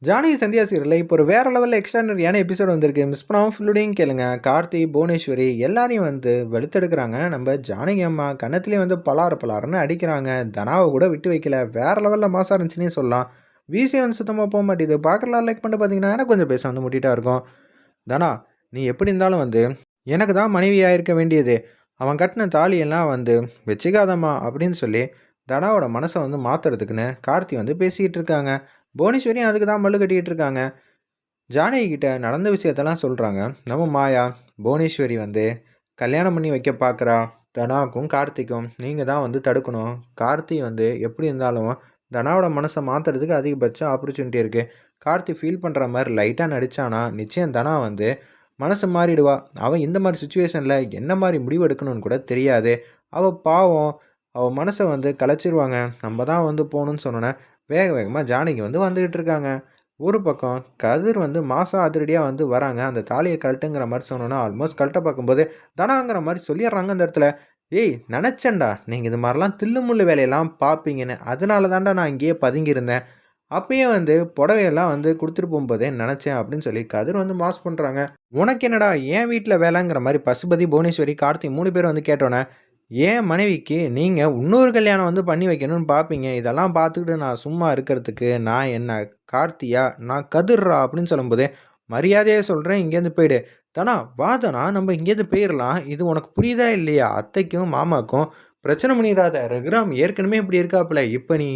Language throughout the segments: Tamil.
ஜானகி சந்தியா சீரியல்ல இப்போ ஒரு வேற லெவல்ல எக்ஸ்ட்ராடினரியான எபிசோட் வந்திருக்கு. மிஸ் பண்ணாம ஃபுல்லோடையும் கேளுங்க. கார்த்தி, புவனேஸ்வரி எல்லாரையும் வந்து வெளுத்தெடுக்குறாங்க. நம்ம ஜானகி அம்மா கன்னத்திலேயே வந்து பலார் பலார்ன்னு அடிக்கிறாங்க. தனாவ கூட விட்டு வைக்கல. வேற லெவல்ல மாசா இருந்துச்சுன்னே சொல்லலாம். வீசியே வந்து சுத்தமா போ மாட்டேது. பார்க்கலாம் லைக் பண்ணிட்டு பார்த்தீங்கன்னா, எனக்கு கொஞ்சம் பேச வந்து முட்டிட்டா இருக்கும். தனா, நீ எப்படி இருந்தாலும் வந்து எனக்கு தான் மனைவியா இருக்க வேண்டியது. அவன் கட்டின தாலியெல்லாம் வந்து வச்சுக்காதம்மா அப்படின்னு சொல்லி தனாவோட மனசை வந்து மாத்துறதுக்குன்னு கார்த்தி வந்து பேசிக்கிட்டு இருக்காங்க. புவனேஸ்வரியும் அதுக்கு தான் மல்லு கட்டிக்கிட்டு இருக்காங்க. ஜானகி கிட்ட நடந்த விஷயத்தெல்லாம் சொல்கிறாங்க. நம்ம மாயா, புவனேஸ்வரி வந்து கல்யாணம் பண்ணி வைக்க பார்க்குறா. தனாவுக்கும் கார்த்திக்கும் நீங்கள் தான் வந்து தடுக்கணும். கார்த்தி வந்து எப்படி இருந்தாலும் தனாவோட மனசை மாற்றுறதுக்கு அதிகபட்ச ஆப்பர்ச்சுனிட்டி இருக்குது. கார்த்தி ஃபீல் பண்ணுற மாதிரி லைட்டாக நடித்தானா நிச்சயம் தனா வந்து மனசு மாறிடுவா. அவன் இந்த மாதிரி சுச்சுவேஷனில் என்ன மாதிரி முடிவு எடுக்கணும்னு கூட தெரியாது. அவள் பாவம், அவள் மனசை வந்து கலைச்சிருவாங்க. நம்ம தான் வந்து போகணுன்னு சொன்னோன்னே வேக வேகமாக ஜானகி வந்து வந்துக்கிட்டு இருக்காங்க. ஒரு பக்கம் கதிர் வந்து மாசா அதிரடியாக வந்து வராங்க. அந்த தாலியை கழட்டுங்கிற மாதிரி சொன்னோன்னா ஆல்மோஸ்ட் கழட்ட பார்க்கும்போது தனாங்கிற மாதிரி சொல்லிடுறாங்க அந்த இடத்துல. ஏய் நினச்சேன்டா நீங்கள் இது மாதிரிலாம் தில்லுமுள்ளு வேலையெல்லாம் பார்ப்பீங்கன்னு. அதனால தான்டா நான் இங்கேயே பதுங்கியிருந்தேன். அப்பயே வந்து புடவையெல்லாம் வந்து குடுத்துட்டு போம்போதே நெனச்சேன் அப்படின்னு சொல்லி கதிர் வந்து மாஸ் பண்றாங்க. உனக்கு என்னடா என் வீட்ல வேலைங்கிற மாரி பசுபதி, புவனேஸ்வரி, கார்த்தி 3 பேரும் வந்து கேட்டோனே, என் மனைவிக்கு நீங்க இன்னொரு கல்யாணம் வந்து பண்ணி வைக்கணும்னு பார்ப்பீங்க. இதெல்லாம் பார்த்துக்கிட்டு நான் சும்மா இருக்கிறதுக்கு நான் என்ன கார்த்தியா? நான் கதிர்றா அப்படின்னு சொல்லும்போதே, மரியாதையா சொல்றேன் இங்கேருந்து போயிடு. தனா வா தனா நம்ம இங்கேருந்து போயிரலாம். இது உனக்கு புரியுதா இல்லையா? அத்தைக்கும், மாமாக்கும் பிரச்சனை பண்ணிறாத. ரகுராம் ஏற்கனவே இப்படி இருக்காப்புல. இப்ப நீ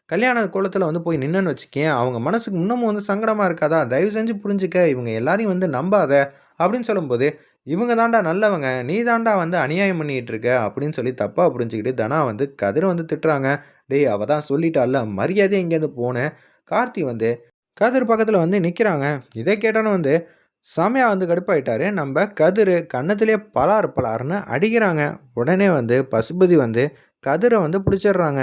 கல்யாண கோலத்துல வந்து போய் நின்னேன்னு வச்சுக்கயேன், அவங்க மனசுக்கு இன்னமும் வந்து சங்கடமா இருக்காதா? தயவு செஞ்சு புரிஞ்சுக்க. இவங்க எல்லாரையும் வந்து நம்பாத அப்படின்னு சொல்லும்போது, இவங்க தான்டா நல்லவங்க. நீ தான்டா வந்து அநியாயம் பண்ணிட்டு இருக்க அப்படின்னு சொல்லி தப்பா புரிஞ்சுக்கிட்டு தனா வந்து கதிர வந்து திட்டுறாங்க. டேய் அவ தான் சொல்லிட்டால்ல மரியாதையா இங்கேருந்து போன்னு. கார்த்தி வந்து கதிர் பக்கத்துல வந்து நிக்கிறாங்க. இதை கேட்டோன்னே வந்து செமையா வந்து கடுப்பாயிட்டாரு. நம்ம கதிரு கன்னத்திலேயே பலார் பலார்ன்னு அடிக்கிறாங்க. உடனே வந்து பசுபதி வந்து கதிர வந்து பிடிச்சிடுறாங்க.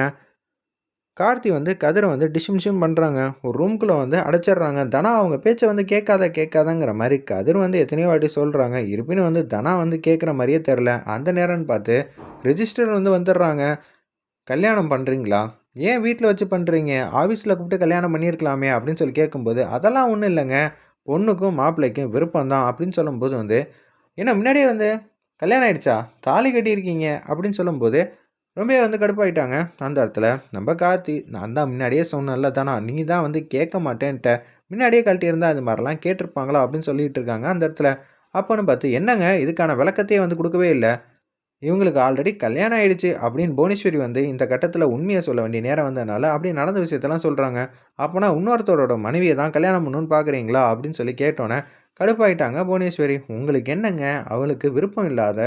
கார்த்தி வந்து கதிரை வந்து டிஷும் டிஷும் பண்ணுறாங்க. ஒரு ரூம்குள்ளே வந்து அடைச்சிடுறாங்க. தனா அவங்க பேச்சை வந்து கேட்காதங்கிற மாதிரி கதிர் வந்து எத்தனையோ வாட்டி சொல்கிறாங்க. இருப்பினும் வந்து தனா வந்து கேட்குற மாதிரியே தெரில. அந்த நேரம்னு பார்த்து ரிஜிஸ்டர் வந்து வந்துடுறாங்க. கல்யாணம் பண்ணுறீங்களா? ஏன் வீட்டில் வச்சு பண்ணுறீங்க? ஆஃபீஸில் கூப்பிட்டு கல்யாணம் பண்ணியிருக்கலாமே அப்படின்னு சொல்லி கேட்கும்போது, அதெல்லாம் ஒன்றும் இல்லைங்க. பொண்ணுக்கும் மாப்பிள்ளைக்கும் விருப்பம் தான் அப்படின்னு சொல்லும்போது வந்து, என்ன முன்னாடியே வந்து கல்யாணம் ஆயிடுச்சா? தாலி கட்டியிருக்கீங்க அப்படின்னு சொல்லும்போது ரொம்பவே வந்து கடுப்பாயிட்டாங்க. அந்த இடத்துல நம்ம கார்த்தி, நான் தான் முன்னாடியே சொன்னேன்ல தானா, நீ தான் வந்து கேட்க மாட்டேன்ட்ட. முன்னாடியே கழட்டியிருந்தா இது மாதிரிலாம் கேட்டிருப்பாங்களா அப்படின்னு சொல்லிட்டு இருக்காங்க அந்த இடத்துல. அப்போன்னு பார்த்து என்னங்க இதுக்கான விளக்கத்தையே வந்து கொடுக்கவே இல்ல. இவங்களுக்கு ஆல்ரெடி கல்யாணம் ஆயிடுச்சு அப்படின்னு புவனேஸ்வரி வந்து இந்த கட்டத்தில் உண்மையை சொல்ல வேண்டிய நேரம் வந்ததுனால அப்படி நடந்த விஷயத்தெல்லாம் சொல்கிறாங்க. அப்போனா இன்னொருத்தரோட மனைவியை தான் கல்யாணம் பண்ணணும்னு பார்க்குறீங்களா அப்படின்னு சொல்லி கேட்டோன்னே கடுப்பாயிட்டாங்க புவனேஸ்வரி. உங்களுக்கு என்னங்க அவளுக்கு விருப்பம் இல்லாத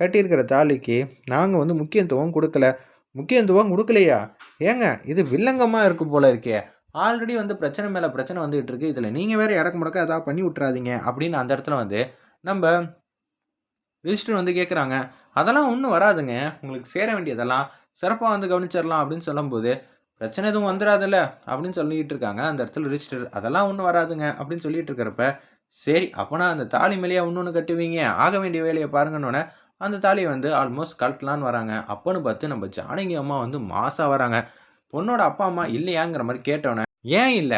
கட்டியிருக்கிற தாலிக்கு நாங்கள் வந்து முக்கியத்துவம் கொடுக்கல. முக்கியத்துவம் கொடுக்கலையா? ஏங்க இது வில்லங்கமாக இருக்கும் போல இருக்கே. ஆல்ரெடி வந்து பிரச்சனை மேலே பிரச்சனை வந்துகிட்டு இருக்கு. இதில் நீங்கள் வேறு இடக்கு முடக்க ஏதாவது பண்ணி விட்றாதீங்க அப்படின்னு அந்த இடத்துல வந்து நம்ம ரிஜிஸ்டர் வந்து கேட்குறாங்க. அதெல்லாம் ஒன்றும் வராதுங்க. உங்களுக்கு சேர வேண்டியதெல்லாம் சிறப்பா வந்து கவனிச்சிடலாம் அப்படின்னு சொல்லும்போது, பிரச்சனை எதுவும் வந்துராதுல்ல அப்படின்னு சொல்லிட்டு இருக்காங்க. அந்த இடத்துல ரிஜிஸ்டர் அதெல்லாம் ஒன்றும் வராதுங்க அப்படின்னு சொல்லிட்டு இருக்கிறப்ப, சரி அப்போனா அந்த தாலி மேலேயே இன்னொன்னு கட்டுவீங்க. ஆக வேண்டிய வேலையை பாருங்கன்னோனே, அந்த தாலிய வந்து ஆல்மோஸ்ட் கழட்டலான்னு வராங்க. அப்போன்னு பார்த்து நம்ம ஜானகி அம்மா வந்து மாஸா வராங்க. பொண்ணோட அப்பா, அம்மா இல்லையாங்கிற மாரி கேட்டோனே, "ஏன் இல்ல?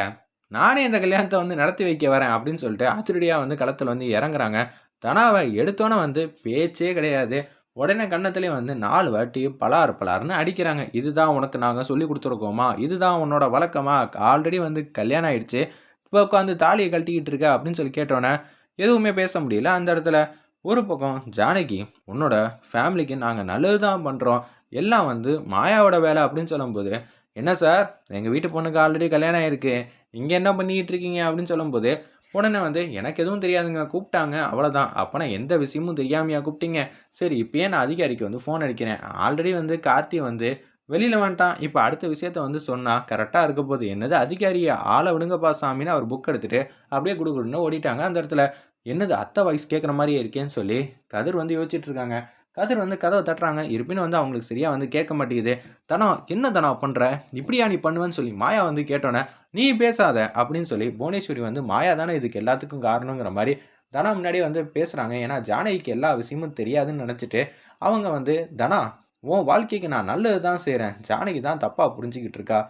நானே இந்த கல்யாணத்த வந்து நடத்தி வைக்க வரேன்." அப்படின்னு சொல்லிட்டு அதிரடியா வந்து களத்துல வந்து இறங்குறாங்க. தனாவ எடுத்தோனே வந்து பேச்சே கிடையாது. உடனே கன்னத்திலே வந்து 4 வாட்டி பலார் பலார்ன்னு அடிக்கிறாங்க. "இதுதான் உனக்கு நாங்க சொல்லிக் குடுத்துருக்கோமா? இதுதான் உன்னோட வழக்கமா? ஆல்ரெடி வந்து கல்யாணம் ஆயிடுச்சு. இப்ப உட்காந்து தாலிய கழட்டிக்கிட்டு இருக்க." அப்படின்னு சொல்லி கேட்டோனே, எதுவுமே பேச முடியல அந்த இடத்துல. ஒரு பக்கம் ஜானகி, "உன்னோட ஃபேமிலிக்கு நாங்க நல்லது தான் பண்றோம். எல்லாம் வந்து மாயாவோட வேலை." அப்படின்னு சொல்லும்போது, "என்ன சார், எங்க வீட்டு பொண்ணுக்கு ஆல்ரெடி கல்யாணம் ஆயிருக்கு. இங்க என்ன பண்ணிக்கிட்டு இருக்கீங்க?" அப்படின்னு சொல்லும்போது, உடனே வந்து, "எனக்கு எதுவும் தெரியாதுங்க. கூப்பிட்டாங்க அவ்வளோதான்." "அப்பனா எந்த விஷயமும் தெரியாமயா கூப்பிட்டீங்க? சரி இப்பயே நான் அதிகாரிக்கு வந்து ஃபோன் அடிக்கிறேன். ஆல்ரெடி வந்து கார்த்தி வந்து வெளியில வந்துட்டான். இப்ப அடுத்த விஷயத்த வந்து சொன்னா கரெக்ட்டா இருக்க போது." "என்னது அதிகாரியா? ஆள விடுங்கப்பா சாமின்னு" அவர் புக் எடுத்துட்டு அப்படியே குடுகுடுன்னு ஓடிட்டாங்க அந்த இடத்துல. என்னது அத்தை வாய்ஸ் கேட்குற மாரியே இருக்கேன்னு சொல்லி கதிர் வந்து யோசிச்சுட்டு இருக்காங்க. கதிர் வந்து கதவ தட்டுறாங்க. இருப்பினும் வந்து அவங்களுக்கு சரியா வந்து கேட்க மாட்டேங்குது. "தனா, என்ன தனா பண்ற? இப்படியா நீ பண்ணுவேன்னு?" சொல்லி மாயா வந்து கேட்டோனே, "நீ பேசாத" அப்படின்னு சொல்லி புவனேஸ்வரி வந்து மாயா தானே இதுக்கு எல்லாத்துக்கும் காரணங்கிற மாரி தனா முன்னாடியே வந்து பேசுறாங்க. ஏன்னா ஜானகிக்கு எல்லா விஷயமும் தெரியாதுன்னு நெனச்சுட்டு, அவங்க வந்து "தனா, உன் வாழ்க்கைக்கு நான் நல்லது தான் செய்றேன். ஜானகி தான் தப்பா புரிஞ்சுகிட்டு இருக்கா.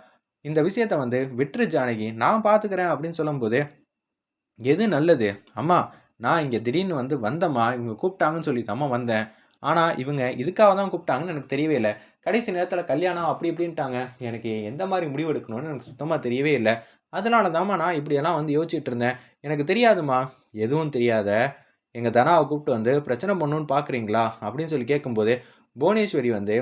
இந்த விஷயத்த வந்து விட்டுரு ஜானகி, நான் பார்த்துக்கிறேன் அப்படின்னு சொல்லும்போது, எது நல்லது? அம்மா, நான் இங்க திடீர்னு வந்து வந்தேம்மா. இவங்க கூப்பிட்டாங்கன்னு சொல்லி தாம்மா வந்தேன். ஆனா, இவங்க இதுக்காக தான் கூப்பிட்டாங்கன்னு எனக்கு தெரியவே இல்ல. கடைசி நேரத்தில கல்யாணம் அப்படி இப்படின்ட்டாங்க. எனக்கு எந்த மாரி முடிவு எடுக்கணும்னு எனக்கு சுத்தமா தெரியவே இல்ல. அதனால தாம்மா நான் இப்படியெல்லாம் வந்து யோசிச்சுட்டு இருந்தேன். எனக்கு தெரியாதும்மா. எதுவும் தெரியாத எங்க தனாவ கூப்பிட்டு வந்து பிரச்சனை பண்ணணும்னு பார்க்குறீங்களா? அப்படின்னு சொல்லி கேட்கும்போது, புவனேஸ்வரி வந்து,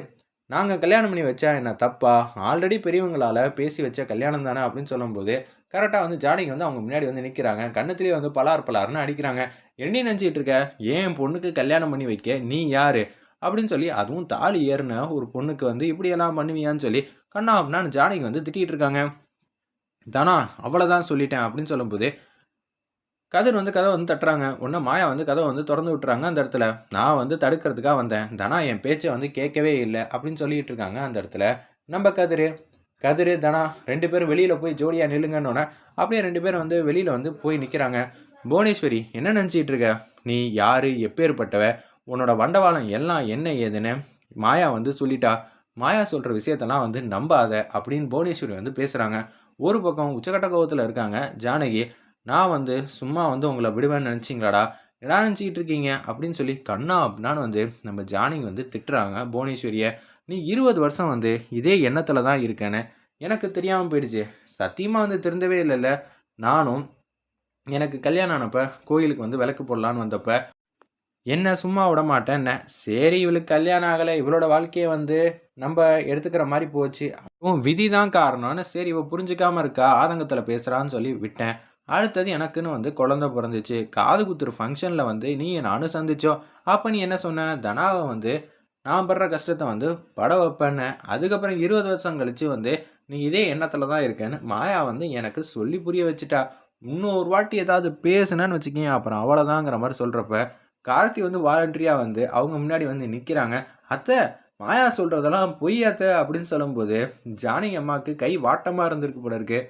நாங்க கல்யாணம் பண்ணி வச்சா என்ன தப்பா? ஆல்ரெடி பெரியவங்களால பேசி வச்ச கல்யாணம் தானே அப்படின்னு சொல்லும்போது, கரெக்ட்டா வந்து ஜானகி வந்து அவங்க முன்னாடி வந்து நிக்கிறாங்க. கன்னத்திலேயே வந்து பலார் பலார்ன்னு அடிக்கிறாங்க. "என்னடி நெனச்சுக்கிட்டு இருக்க? என் பொண்ணுக்கு கல்யாணம் பண்ணி வைக்க நீ யாரு?" அப்படின்னு சொல்லி, அதுவும் தாலி ஏறுன ஒரு பொண்ணுக்கு வந்து இப்படியெல்லாம் பண்ணுவியான்னு சொல்லி, கன்னா பின்னான்னு ஜானகி வந்து திட்டிட்டு இருக்காங்க. "தனா, அவ்வளதான் சொல்லிட்டேன்" அப்படின்னு சொல்லும்போது, கதிர் வந்து கதவ வந்து தட்டுறாங்க. உடனே மாயா வந்து கதவ வந்து தொறந்து விட்டுறாங்க அந்த இடத்துல. "நான் வந்து தடுக்கிறதுக்காக வந்தேன். தனா என் பேச்ச வந்து கேட்கவே இல்ல" அப்படின்னு சொல்லிட்டு இருக்காங்க அந்த இடத்துல. நம்ப கதிரு. கதிரு, தனா 2 பேரும் வெளியில போய் ஜோடியா நில்லுங்கன்னோனே, அப்படியே 2 பேரும் வந்து வெளியில வந்து போய் நிக்கிறாங்க. புவனேஸ்வரி, என்ன நெனச்சிட்டு இருக்க? நீ யாரு? எப்பேர்ப்பட்டவ? உன்னோட வண்டவாளம் எல்லாம் என்ன ஏதுன்னு மாயா வந்து சொல்லிட்டா. மாயா சொல்ற விஷயத்தெல்லாம் வந்து நம்பாத அப்படின்னு புவனேஸ்வரி வந்து பேசுறாங்க. ஒரு பக்கம் உச்சக்கட்ட கோவத்துல இருக்காங்க ஜானகி. நான் வந்து சும்மா வந்து உங்கள விடுவேன்னு நெனச்சீங்களாடா? என்னடா நெனச்சுக்கிட்டு இருக்கீங்க? அப்படின்னு சொல்லி கன்னா பின்னான்னு வந்து நம்ம ஜானகி வந்து திட்டுறாங்க புவனேஸ்வரிய. நீ 20 வருஷம் வந்து இதே எண்ணத்துல தான் இருக்கேன்னு எனக்கு தெரியாம போயிடுச்சு. சத்தியமா வந்து திருந்தவே இல்லல்ல. நானும் எனக்கு கல்யாணம் ஆனப்ப கோயிலுக்கு வந்து விளக்கு போடலான்னு வந்தப்ப, என்ன சும்மா விடமாட்டேன்னே. சரி இவளுக்கு கல்யாணம் ஆகல. இவளோட வாழ்க்கைய வந்து நம்ப எடுத்துக்கிற மாரி போச்சு. அதுவும் விதி தான் காரணம்னு சரி இவ புரிஞ்சுக்காம இருக்கா. ஆதங்கத்தில பேசுறான்னு சொல்லி விட்டேன். அடுத்தது எனக்குன்னு வந்து குழந்தை பொறந்துச்சு. காது குத்துற ஃபங்ஷன்ல வந்து நீயும் நானும் சந்திச்சோம். அப்ப நீ என்ன சொன்ன? தனாவ வந்து நான் படுற கஷ்டத்த வந்து பட வைப்பேன்னே. அதுக்கப்புறம் 20 வருஷம் கழிச்சு வந்து நீ இதே எண்ணத்தில தான் இருக்கேன்னு மாயா வந்து எனக்கு சொல்லி புரிய வச்சுட்டா. இன்னொரு வாட்டி ஏதாவது பேசுனேன்னு வச்சுக்கயேன், அப்புறம் அவ்வளோதாங்கிற மாரி சொல்றப்ப, கார்த்தி வந்து வாலண்டரியா வந்து அவங்க முன்னாடி வந்து நிக்கிறாங்க. "அத்த, மாயா சொல்றதெல்லாம் பொய் அத்த" அப்படின்னு சொல்லும்போது, ஜானகி அம்மாவுக்கு கை வாட்டமா இருந்திருக்கு போல இருக்கு.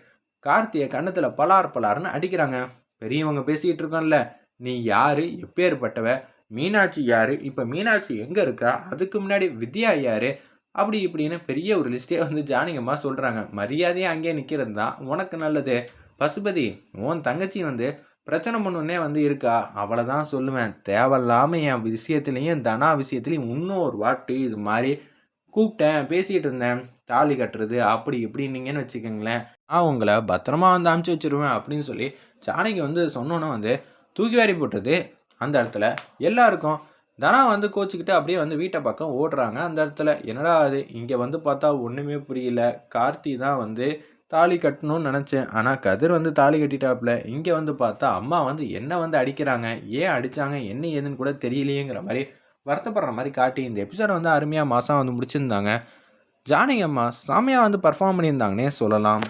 கார்த்திய கன்னத்துல பலார் பலார்ன்னு அடிக்கிறாங்க. பெரியவங்க பேசிட்டு இருக்கோம்ல, "நீ யாரு? எப்பேர்ப்பட்டவ? மீனாட்சி யாரு? இப்ப மீனாட்சி எங்க இருக்கா? அதுக்கு முன்னாடி வித்யா யாரு?" அப்படி இப்படின்னு பெரிய ஒரு லிஸ்ட்டே வந்து ஜானகி அம்மா சொல்றாங்க. மரியாதையா அங்கேயே நிக்கிறது தான் உனக்கு நல்லது. பசுபதி, உன் தங்கச்சி வந்து பிரச்சனை பண்ணுன்னே வந்து இருக்கா. அவள தான் சொல்லுவேன். தேவையில்லாம என் விஷயத்திலயும், தனா விஷயத்திலயும் இன்னொரு வாட்டி இது மாரி கூப்பிட்டேன், பேசிட்டு இருந்தேன். தாலி கட்டுறது அப்படி இப்படின்னீங்கன்னு வச்சுக்கங்களேன், நான் உங்கள பத்திரமா வந்து அனுப்பிச்சு வச்சுருவேன் அப்படின்னு சொல்லி ஜானகி வந்து சொன்னோனே வந்து தூக்கி வாரி போட்டது அந்த இடத்துல எல்லாருக்கும். தனா வந்து கோச்சுக்கிட்டு அப்படியே வந்து வீட்ட பக்கம் ஓடுறாங்க அந்த இடத்துல. என்னடா இது! இங்க வந்து பார்த்தா ஒண்ணுமே புரியல. கார்த்தி தான் வந்து தாலி கட்டணும்னு நெனச்சேன். ஆனா கதிர் வந்து தாலி கட்டிட்டாப்புல. இங்க வந்து பார்த்தா அம்மா வந்து என்ன வந்து அடிக்கிறாங்க. ஏன் அடிச்சாங்க? என்ன ஏதுன்னு கூட தெரியலையேங்கிற மாரி வருத்தப்படுற மாரி காட்டி இந்த எபிசோட வந்து அருமையா மாஸா வந்து முடிச்சிருந்தாங்க. ஜானகி அம்மா செம்மையா வந்து பெர்ஃபார்ம் பண்ணியிருந்தாங்கன்னே சொல்லலாம்.